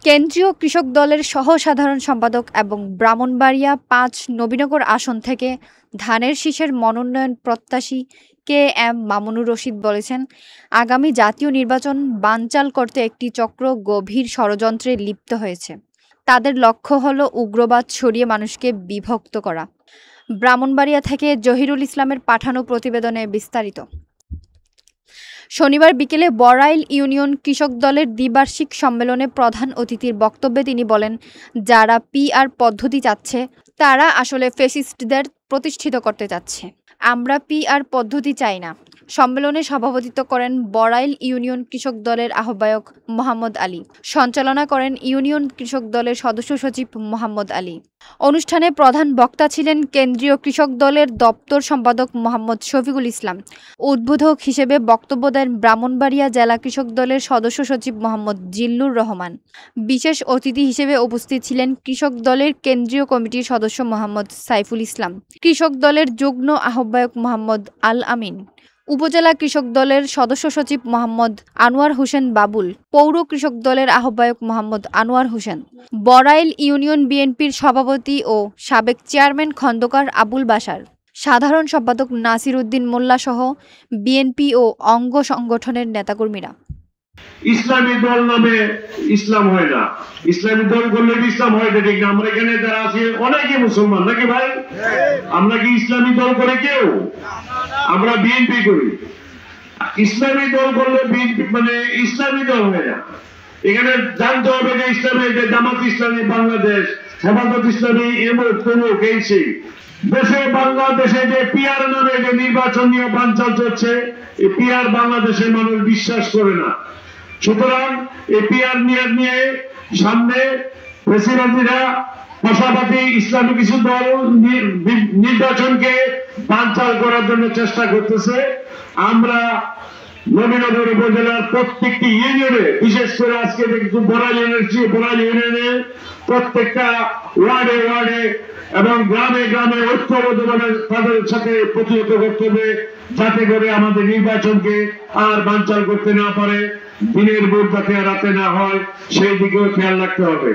কেন্দ্রীয় কৃষক দলের সহ-সাধারণ সম্পাদক এবং ব্রাহ্মণবাড়িয়া-৫ নবীনগর আসন থেকে ধানের শীষের মনোনয়ন প্রত্যাশী কে এম মামুনুর রশীদ বলেছেন, আগামী জাতীয় নির্বাচন বানচাল করতে একটি চক্র গভীর ষড়যন্ত্রে লিপ্ত হয়েছে। তাদের লক্ষ্য হলো উগ্রবাদ ছড়িয়ে মানুষকে বিভক্ত করা। ব্রাহ্মণবাড়িয়া থেকে জহিরুল ইসলামের পাঠানো প্রতিবেদনে বিস্তারিত। শনিবার বিকেলে বড়াইল ইউনিয়ন কৃষক দলের দ্বিবার্ষিক সম্মেলনে প্রধান অতিথির বক্তব্যে তিনি বলেন, যারা পিআর পদ্ধতি চাচ্ছে তারা আসলে ফ্যাসিস্টদের প্রতিষ্ঠিত করতে চাচ্ছে। আমরা পিআর পদ্ধতি চাই না। সম্মেলনে সভাপতিত্ব করেন বড়াইল ইউনিয়ন কৃষক দলের আহ্বায়ক মোহাম্মদ আলী। সঞ্চালনা করেন ইউনিয়ন কৃষক দলের সদস্য সচিব মোহাম্মদ আলী। অনুষ্ঠানে প্রধান বক্তা ছিলেন কেন্দ্রীয় কৃষক দলের দপ্তর সম্পাদক মোহাম্মদ শফিকুল ইসলাম। উদ্বোধক হিসেবে বক্তব্য দেন ব্রাহ্মণবাড়িয়া জেলা কৃষক দলের সদস্য সচিব মোহাম্মদ জিল্লুর রহমান। বিশেষ অতিথি হিসেবে উপস্থিত ছিলেন কৃষক দলের কেন্দ্রীয় কমিটির সদস্য মোহাম্মদ সাইফুল ইসলাম, কৃষক দলের যুগ্ম আহ্বায়ক মোহাম্মদ আল আমিন, উপজেলা কৃষক দলের সদস্য সচিব মোহাম্মদ আনোয়ার হোসেন বাবুল, পৌর কৃষক দলের আহ্বায়ক মোহাম্মদ আনোয়ার হোসেন, বড়াইল ইউনিয়ন বিএনপির সভাপতি ও সাবেক চেয়ারম্যান খন্দকার আবুল বাশার, সাধারণ সম্পাদক নাসির উদ্দিন মোল্লা সহ বিএনপি ও অঙ্গ সংগঠনের নেতাকর্মীরা। ইসলামী দল নামে ইসলাম হয় না, ইসলামী দল করলে ইসলাম হয় না, ঠিক না? আমরা এখানে যারা আছি অনেকে মুসলমান নাকি ভাই? আমরা কি ইসলামী দল করে কেউ? আমরা বিএনপি করি। ইসলামী দল করলে বিএনপি মানে ইসলামী দল হয় না। এখানে জানতে হবে যে ইসলামী, যে জামাত ইসলামী বাংলাদেশ, হেফাজত ইসলামী এমন কোন কেছি দেশে বাংলাদেশে যে পিআর নামে যে নির্বাচন নিয়ে বানচাল চলছে, এই পিআর বাংলাদেশের মানুষ বিশ্বাস করে না। সুতরাং এই পিআর নিয়ে সামনে প্রেসিডেন্টরা পাশাপাশি ইসলামী কিছু দল নির্বাচনকে বানচাল করার জন্য চেষ্টা করতেছে। আমরা নবীনগর উপজেলার প্রত্যেকটি ইউনিয়নে, বিশেষ করে আজকে দেখছি বড়াইল ইউনিয়নে প্রত্যেকটা ওয়ার্ডে এবং গ্রামে ঐক্যবদ্ধভাবে তাদের সাথে প্রতিহত করতে হবে, যাতে করে আমাদের নির্বাচনকে আর বানচাল করতে না পারে, দিনের ভোট যাতে রাতে না হয় সেই দিকেও খেয়াল রাখতে হবে।